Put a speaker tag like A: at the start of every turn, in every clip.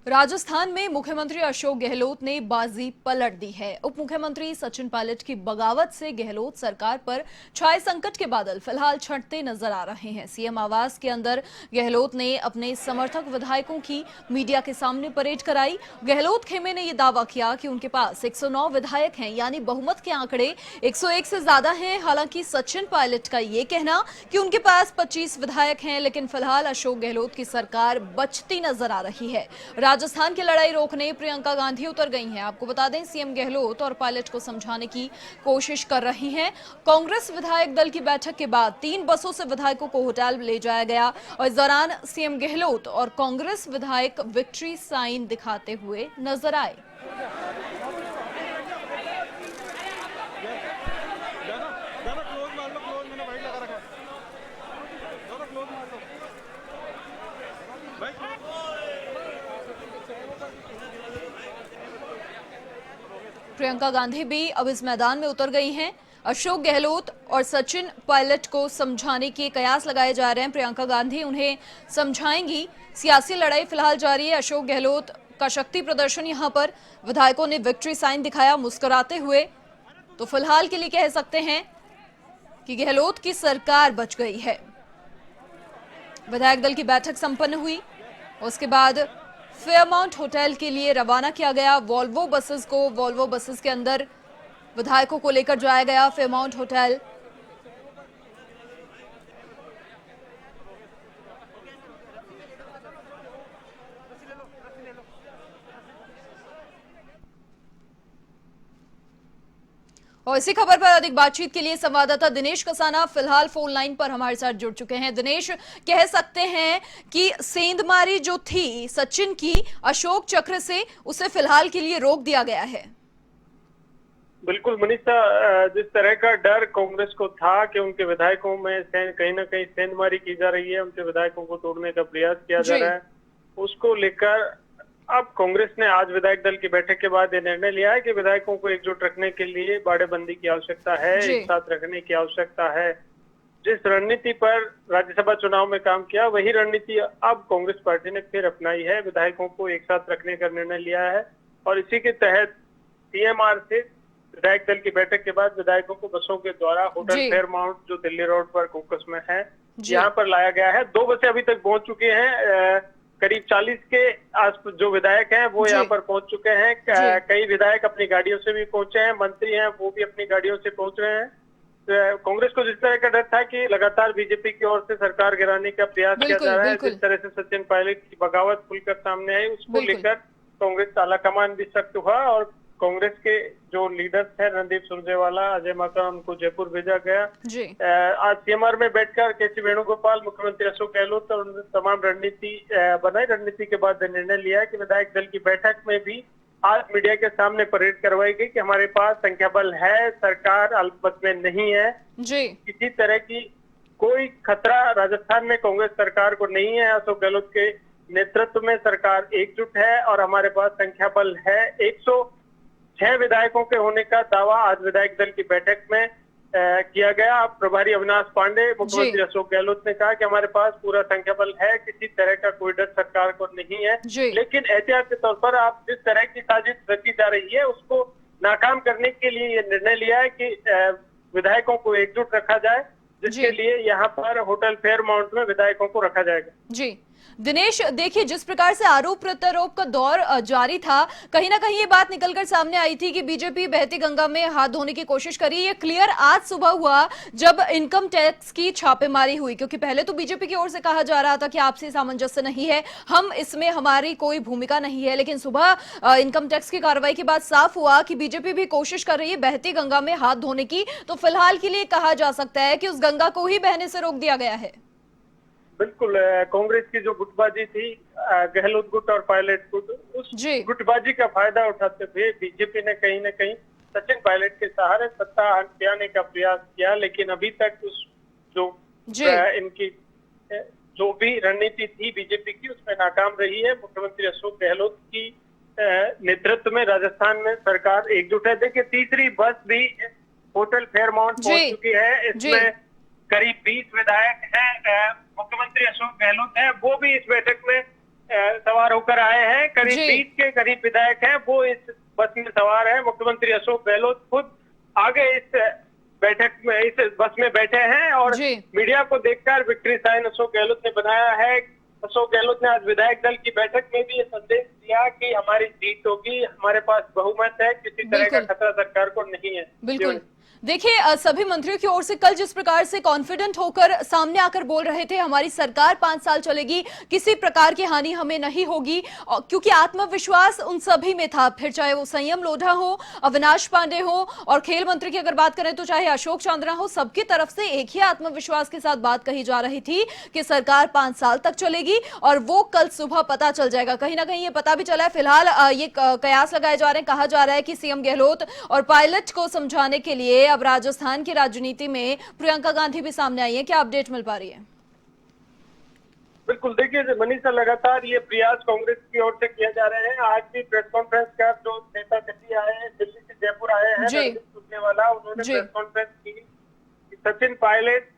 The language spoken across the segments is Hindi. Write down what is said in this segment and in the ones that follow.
A: राजस्थान में मुख्यमंत्री अशोक गहलोत ने बाजी पलट दी है। उप मुख्यमंत्री सचिन पायलट की बगावत से गहलोत सरकार पर छाए संकट के बादल फिलहाल छंटते नजर आ रहे हैं। सीएम आवास के अंदर गहलोत ने अपने समर्थक विधायकों की मीडिया के सामने परेड कराई। गहलोत खेमे ने यह दावा किया कि उनके पास 109 विधायक हैं, यानी बहुमत के आंकड़े 101 से ज्यादा हैं। हालांकि सचिन पायलट का यह कहना कि उनके पास 25 विधायक हैं, लेकिन फिलहाल अशोक गहलोत की सरकार बचती नजर आ रही है। राजस्थान की लड़ाई रोकने प्रियंका गांधी उतर गई हैं। आपको बता दें, सीएम गहलोत और पायलट को समझाने की कोशिश कर रही हैं। कांग्रेस विधायक दल की बैठक के बाद 3 बसों से विधायकों को होटल ले जाया गया और इस दौरान सीएम गहलोत और कांग्रेस विधायक विक्ट्री साइन दिखाते हुए नजर आए। प्रियंका गांधी भी अब इस मैदान में उतर गई हैं। अशोक गहलोत और सचिन पायलट को समझाने के कयास लगाए जा रहे हैं। प्रियंका गांधी उन्हें समझाएंगी। सियासी लड़ाई फिलहाल जारी है। अशोक गहलोत का शक्ति प्रदर्शन यहां पर विधायकों ने विक्ट्री साइन दिखाया मुस्कुराते हुए। तो फिलहाल के लिए कह सकते हैं कि गहलोत की सरकार बच गई है। विधायक दल की बैठक संपन्न हुई, उसके बाद फेयरमाउंट होटल के लिए रवाना किया गया। वॉल्वो बसेस के अंदर विधायकों को लेकर जाया गया फेयरमाउंट होटल। और इसी खबर पर अधिक बातचीत के लिए संवाददाता दिनेश कसाना फिलहाल फोन लाइन पर हमारे साथ जुड़ चुके हैं। दिनेश, कह सकते हैं कि सेंधमारी जो थी सचिन की अशोक चक्र से, उसे फिलहाल के लिए रोक दिया गया है।
B: बिल्कुल मनीषा, जिस तरह का डर कांग्रेस को था कि उनके विधायकों में कहीं ना कहीं सेंधमारी की जा रही है, उनके विधायकों को तोड़ने का प्रयास किया जा रहा है, उसको लेकर अब कांग्रेस ने आज विधायक दल की बैठक के बाद यह निर्णय लिया है कि विधायकों को एकजुट रखने के लिए बाड़ेबंदी की आवश्यकता है, एक साथ रखने की आवश्यकता है। जिस रणनीति पर राज्यसभा चुनाव में काम किया, वही रणनीति अब कांग्रेस पार्टी ने फिर अपनाई है। विधायकों को एक साथ रखने का निर्णय लिया है और इसी के तहत सीएमआर से विधायक दल की बैठक के बाद विधायकों को बसों के द्वारा होटल फेयरमाउंट जो दिल्ली रोड पर कोकस में है, यहाँ पर लाया गया है। 2 बसें अभी तक पहुंच चुके हैं। करीब 40 के आसपास जो विधायक हैं वो यहाँ पर पहुंच चुके हैं। कई विधायक अपनी गाड़ियों से भी पहुंचे हैं, मंत्री हैं वो भी अपनी गाड़ियों से पहुंच रहे हैं। कांग्रेस को जिस तरह का डर था कि लगातार बीजेपी की ओर से सरकार गिराने का प्रयास किया जा रहा है, जिस तरह से सचिन पायलट की बगावत खुलकर सामने आई, उसको लेकर कांग्रेस आला कमान भी सख्त हुआ और कांग्रेस के जो लीडर्स हैं रणदीप सुरजेवाला, अजय माकन, उनको जयपुर भेजा गया। आज सीएमआर में बैठकर केसी वेणुगोपाल, मुख्यमंत्री अशोक गहलोत और तमाम रणनीति बनाई। रणनीति के बाद निर्णय लिया है कि विधायक दल की बैठक में भी आज मीडिया के सामने परेड करवाई गई कि हमारे पास संख्या बल है, सरकार अल्पमत में नहीं है। किसी तरह की कोई खतरा राजस्थान में कांग्रेस सरकार को नहीं है। अशोक गहलोत के नेतृत्व में सरकार एकजुट है और हमारे पास संख्या बल है। 106 विधायकों के होने का दावा आज विधायक दल की बैठक में किया गया। प्रभारी अविनाश पांडे, मुख्यमंत्री अशोक गहलोत ने कहा कि हमारे पास पूरा संख्या बल है, किसी तरह का कोई डर सरकार को नहीं है, लेकिन एहतियात के तौर पर आप जिस तरह की साजिश रची जा रही है उसको नाकाम करने के लिए ये निर्णय लिया है कि विधायकों को एकजुट रखा जाए, जिसके लिए यहाँ पर होटल फेयरमाउंट में विधायकों को रखा जाएगा।
A: दिनेश, देखिए, जिस प्रकार से आरोप प्रत्यारोप का दौर जारी था, कहीं ना कहीं ये बात निकलकर सामने आई थी कि बीजेपी बहती गंगा में हाथ धोने की कोशिश करी। ये क्लियर आज सुबह हुआ जब इनकम टैक्स की छापेमारी हुई, क्योंकि पहले तो बीजेपी की ओर से कहा जा रहा था कि आपसी सामंजस्य नहीं है, हम इसमें हमारी कोई भूमिका नहीं है, लेकिन सुबह इनकम टैक्स की कार्रवाई के बाद साफ हुआ कि बीजेपी भी कोशिश कर रही है बहती गंगा में हाथ धोने की। तो फिलहाल के लिए कहा जा सकता है कि उस गंगा को ही बहने से रोक दिया गया है।
B: बिल्कुल, कांग्रेस की जो गुटबाजी थी, गहलोत गुट और पायलट गुट, उस गुटबाजी का फायदा उठाते हुए बीजेपी ने कहीं न कहीं सचिन पायलट के सहारे सत्ता हथियाने का प्रयास किया, लेकिन अभी तक उस जो इनकी जो भी रणनीति थी बीजेपी की, उसमें नाकाम रही है। मुख्यमंत्री अशोक गहलोत की नेतृत्व में राजस्थान में सरकार एकजुट है। देखिए, तीसरी बस भी होटल फेयरमाउंट पहुंच चुकी है। इसमें करीब 20 विधायक हैं। मुख्यमंत्री अशोक गहलोत है, वो भी इस बैठक में सवार होकर आए हैं। करीब
A: जी
B: 20 के करीब विधायक हैं, वो इस बस में सवार हैं। मुख्यमंत्री अशोक गहलोत खुद आगे इस बैठक में, इस बस में बैठे हैं और
A: जी
B: मीडिया को देखकर विक्ट्री साइन अशोक गहलोत ने बनाया है। अशोक गहलोत ने आज विधायक दल की बैठक में भी ये संदेश दिया कि हमारी जीत होगी, हमारे पास बहुमत है, किसी तरह का
A: बिल्कुल
B: खतरा सरकार को नहीं है।
A: बिल्कुल। देखिए सभी मंत्रियों की ओर से कल जिस प्रकार से कॉन्फिडेंट होकर सामने आकर बोल रहे थे हमारी सरकार 5 साल चलेगी, किसी प्रकार की हानि हमें नहीं होगी, क्योंकि आत्मविश्वास उन सभी में था। फिर चाहे वो संयम लोढ़ा हो, अविनाश पांडे हो, और खेल मंत्री की अगर बात करें तो चाहे अशोक चांद्रा हो, सबकी तरफ से एक ही आत्मविश्वास के साथ बात कही जा रही थी कि सरकार 5 साल तक चलेगी और वो कल सुबह पता चल जाएगा। कहीं ना कहीं ये पता भी चला है। फिलहाल ये कयास लगाए जा रहे हैं, कहा जा रहा है कि सीएम गहलोत और पायलट को समझाने के लिए अब राजस्थान की राजनीति में प्रियंका गांधी भी सामने आई है। क्या अपडेट मिल पा रही है?
B: बिल्कुल, देखिए मनीषा, लगातार ये प्रयास कांग्रेस की ओर से किए जा रहे हैं। आज भी प्रेस कॉन्फ्रेंस का जो नेता दिल्ली आए हैं, दिल्ली से जयपुर आए हैं, रणदीप सुरजेवाला, उन्होंने प्रेस कॉन्फ्रेंस की। सचिन पायलट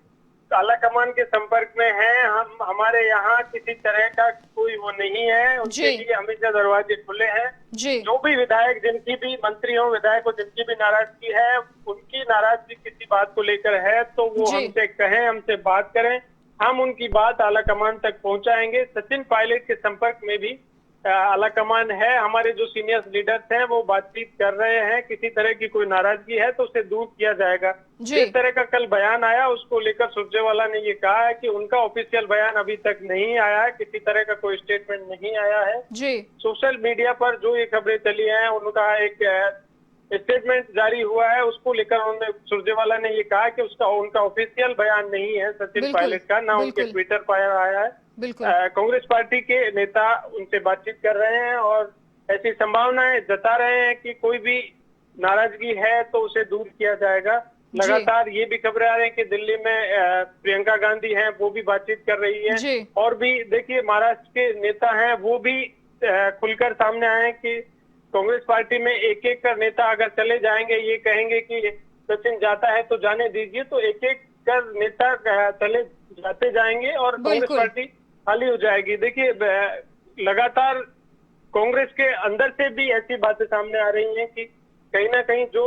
B: आला कमान के संपर्क में हैं। हमारे यहाँ किसी तरह का कोई वो नहीं है, उनके लिए हमेशा दरवाजे खुले हैं। जो भी विधायक, जिनकी भी मंत्री हो, विधायक हो, जिनकी भी नाराजगी है, उनकी नाराजगी किसी बात को लेकर है तो वो हमसे कहें, हमसे बात करें, हम उनकी बात आला कमान तक पहुंचाएंगे। सचिन पायलट के संपर्क में भी आला कमान है। हमारे जो सीनियर लीडर्स हैं वो बातचीत कर रहे हैं। किसी तरह की कोई नाराजगी है तो उसे दूर किया जाएगा। जिस तरह का कल बयान आया उसको लेकर सुरजेवाला ने ये कहा है कि उनका ऑफिशियल बयान अभी तक नहीं आया है, किसी तरह का कोई स्टेटमेंट नहीं आया है। सोशल मीडिया पर जो ये खबरें चली हैं उनका एक स्टेटमेंट जारी हुआ है, उसको लेकर उन्होंने, सुरजेवाला ने ये कहा कि उनका ऑफिशियल बयान नहीं है सचिन पायलट का, ना उनके ट्विटर पर आया है। कांग्रेस पार्टी के नेता उनसे बातचीत कर रहे हैं और ऐसी संभावनाएं जता रहे हैं कि कोई भी नाराजगी है तो उसे दूर किया जाएगा। लगातार ये भी खबरें आ रही हैं कि दिल्ली में प्रियंका गांधी हैं, वो भी बातचीत कर रही है। और भी देखिए, महाराष्ट्र के नेता हैं, वो भी खुलकर सामने आए हैं कि कांग्रेस पार्टी में एक एक कर नेता अगर चले जाएंगे, ये कहेंगे कि सचिन जाता है तो जाने दीजिए, तो एक एक कर नेता चले जाते जाएंगे और कांग्रेस पार्टी खाली हो जाएगी। देखिए, लगातार कांग्रेस के अंदर से भी ऐसी बातें सामने आ रही हैं कि कहीं ना कहीं जो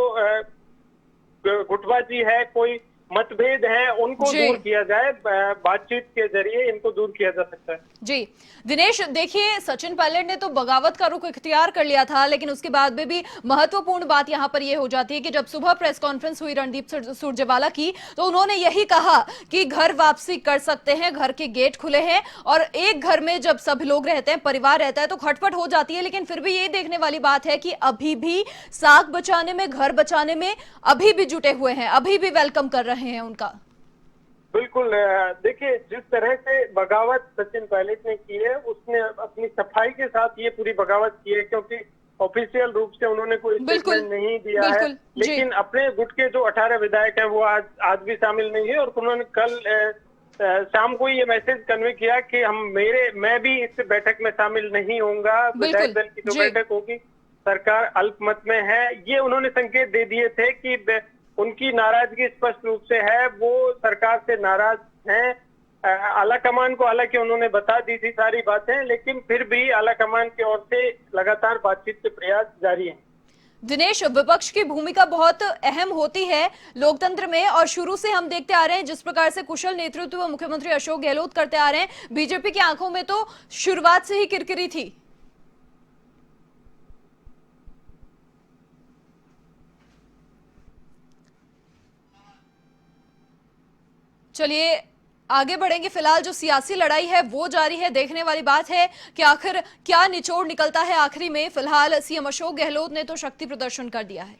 B: गुटबाजी है, कोई मतभेद है, उनको दूर किया जाए, बातचीत के जरिए इनको दूर किया जा सकता है।
A: जी दिनेश, देखिए सचिन पायलट ने तो बगावत का रुख इख्तियार कर लिया था, लेकिन उसके बाद में भी महत्वपूर्ण बात यहां पर यह हो जाती है कि जब सुबह प्रेस कॉन्फ्रेंस हुई रणदीप सुरजेवाला की, तो उन्होंने यही कहा कि घर वापसी कर सकते हैं, घर के गेट खुले हैं। और एक घर में जब सब लोग रहते हैं, परिवार रहता है, तो खटपट हो जाती है, लेकिन फिर भी ये देखने वाली बात है कि अभी भी साग बचाने में, घर बचाने में अभी भी जुटे हुए हैं, अभी भी वेलकम कर रहे हैं उनका।
B: बिल्कुल, देखिए जिस तरह से बगावत सचिन पायलट ने की है, उसने अपनी सफाई के साथ ये पूरी बगावत की है, क्योंकि ऑफिशियल रूप से उन्होंने कोई स्टेटमेंट नहीं दिया है। लेकिन अपने गुट के जो 18 विधायक हैं वो आज भी शामिल नहीं है और उन्होंने कल शाम को ये मैसेज कन्वे किया कि मैं भी इस बैठक में शामिल नहीं होऊंगा। विधायक दल की जो बैठक होगी सरकार अल्पमत में है, ये उन्होंने संकेत दे दिए थे कि उनकी नाराजगी स्पष्ट रूप से है, वो सरकार से नाराज हैं। आला कमान को हालांकि उन्होंने बता दी थी सारी बातें, लेकिन फिर भी आला कमान की ओर से लगातार बातचीत के प्रयास जारी हैं।
A: दिनेश, विपक्ष की भूमिका बहुत अहम होती है लोकतंत्र में, और शुरू से हम देखते आ रहे हैं जिस प्रकार से कुशल नेतृत्व मुख्यमंत्री अशोक गहलोत करते आ रहे हैं, बीजेपी की आंखों में तो शुरुआत से ही किरकिरी थी। चलिए आगे बढ़ेंगे। फिलहाल जो सियासी लड़ाई है वो जारी है, देखने वाली बात है कि आखिर क्या निचोड़ निकलता है आखिरी में। फिलहाल सीएम अशोक गहलोत ने तो शक्ति प्रदर्शन कर दिया है।